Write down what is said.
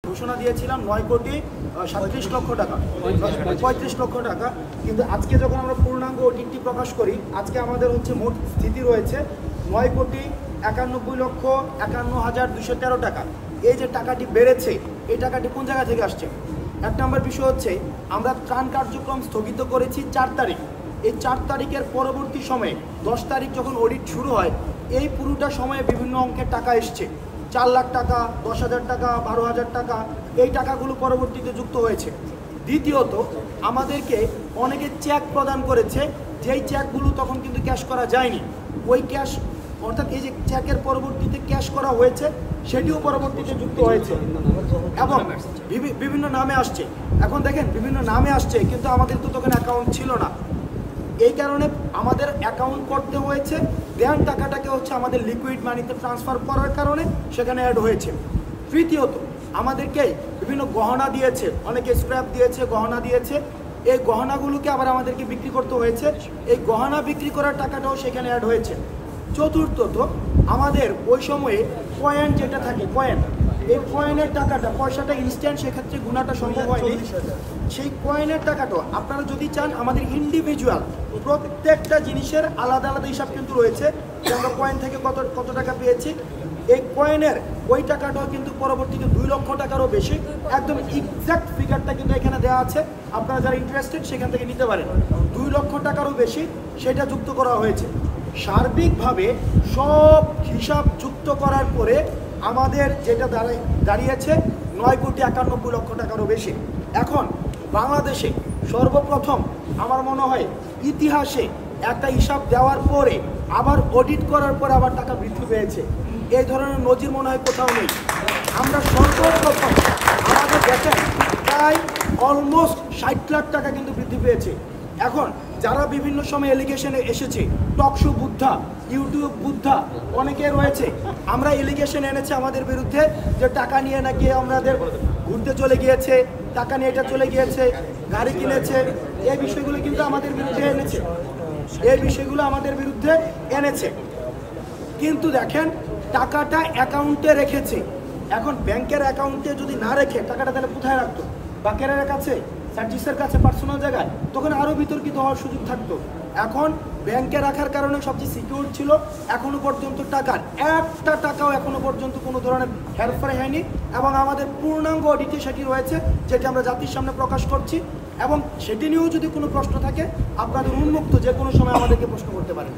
ঘোষণা দিয়েছিলাম 9,37,00,000 টাকা, 35 লক্ষ টাকা। কিন্তু আজকে যখন আমরা পূর্ণাঙ্গ ওটিটি প্রকাশ করি, আজকে আমাদের হচ্ছে মোট স্থিতি রয়েছে 9,91,51,213 টাকা। এই যে টাকাটি বেড়েছে, এই টাকাটি কোন জায়গা থেকে আসছে? এক নম্বর বিষয় হচ্ছে আমরা ত্রাণ কার্যক্রম স্থগিত করেছি 4 তারিখ। এই 4 তারিখের পরবর্তী সময়ে 10 তারিখ যখন অডিট শুরু হয়, এই পুরোটা সময়ে বিভিন্ন অঙ্কের টাকা এসছে। 4 লাখ টাকা, 10,000 টাকা, 12,000 টাকা, এই টাকাগুলো পরবর্তীতে যুক্ত হয়েছে। দ্বিতীয়ত, আমাদেরকে অনেকে চেক প্রদান করেছে, যেই চেকগুলো তখন কিন্তু ক্যাশ করা যায়নি। ওই ক্যাশ, অর্থাৎ এই যে চেকের পরবর্তীতে ক্যাশ করা হয়েছে, সেটিও পরবর্তীতে যুক্ত হয়েছে এবং বিভিন্ন নামে আসছে। এখন দেখেন, বিভিন্ন নামে আসছে, কিন্তু আমাদের তো তখন অ্যাকাউন্ট ছিল না। এই কারণে আমাদের অ্যাকাউন্ট করতে হয়েছে, দেন টাকাটাকে হচ্ছে আমাদের লিকুইড মানিতে ট্রান্সফার করার কারণে সেখানে অ্যাড হয়েছে। তৃতীয়ত, আমাদেরকে বিভিন্ন গহনা দিয়েছে, অনেকে স্ক্র্যাপ দিয়েছে, গহনা দিয়েছে। এই গহনাগুলোকে আবার আমাদেরকে বিক্রি করতে হয়েছে, এই গহনা বিক্রি করার টাকাটাও সেখানে অ্যাড হয়েছে। চতুর্থত, আমাদের ওই সময়ে কয়েন যেটা থাকে, কয়েন, এই কয়েনের টাকাটা, পয়সাটা ইনস্ট্যান্ট, সেক্ষেত্রে গুণাটা সম্ভব হয়নি। সেই কয়েনের টাকাটা আপনারা যদি চান, আমাদের ইন্ডিভিজুয়াল প্রত্যেকটা জিনিসের আলাদা আলাদা হিসাব কিন্তু রয়েছে, যে আমরা কয়েন থেকে কত টাকা পেয়েছি। এই কয়েনের ওই টাকাটাও কিন্তু পরবর্তীতে 2 লক্ষ টাকারও বেশি, একদম এক্সাক্ট ফিগারটা কিন্তু এখানে দেওয়া আছে, আপনারা যারা ইন্টারেস্টেড সেখান থেকে নিতে পারেন। 2 লক্ষ টাকারও বেশি সেটা যুক্ত করা হয়েছে। সার্বিকভাবে সব হিসাব যুক্ত করার পরে আমাদের যেটা দাঁড়িয়েছে 9,91,00,000 টাকারও বেশি। এখন বাংলাদেশে সর্বপ্রথম আমার মনে হয় ইতিহাসে একটা হিসাব দেওয়ার পরে আবার অডিট করার পরে আবার টাকা বৃদ্ধি পেয়েছে। এই ধরনের নজির মনে হয় কোথাও নেই। আমরা সর্বপ্রথম আমাদের দেখেন প্রায় অলমোস্ট 60 লাখ টাকা কিন্তু বৃদ্ধি পেয়েছে। এখন যারা বিভিন্ন সময় এলিগেশনে এসেছে, টকশো বুদ্ধা, ইউটিউব বুদ্ধা অনেকে রয়েছে, আমরা এলিগেশন এনেছে আমাদের বিরুদ্ধে যে টাকা নিয়ে নাকি আমাদের ঘুরতে চলে গিয়েছে, টাকা নিয়ে এটা চলে গিয়েছে, গাড়ি কিনেছে। এই বিষয়গুলো কিন্তু আমাদের বিরুদ্ধে এনেছে, এই বিষয়গুলো আমাদের বিরুদ্ধে এনেছে। কিন্তু দেখেন, টাকাটা অ্যাকাউন্টে রেখেছে। এখন ব্যাংকের অ্যাকাউন্টে যদি না রেখে টাকাটা তাহলে কোথায় রাখতো? বাকেরের কাছে, সার্জিসের কাছে, পার্সোনাল জায়গায়, তখন আরও বিতর্কিত হওয়ার সুযোগ থাকতো। এখন ব্যাংকে রাখার কারণে সবচেয়ে সিকিউর ছিল। এখনো পর্যন্ত টাকার একটা টাকাও এখনো পর্যন্ত কোনো ধরনের হেরফের হয়নি এবং আমাদের পূর্ণাঙ্গ অডিটে সেটি রয়েছে, যেটি আমরা জাতির সামনে প্রকাশ করছি। এবং সেটি নিয়েও যদি কোনো প্রশ্ন থাকে, আপনাদের উন্মুক্ত যে কোনো সময় আমাদেরকে প্রশ্ন করতে পারেন।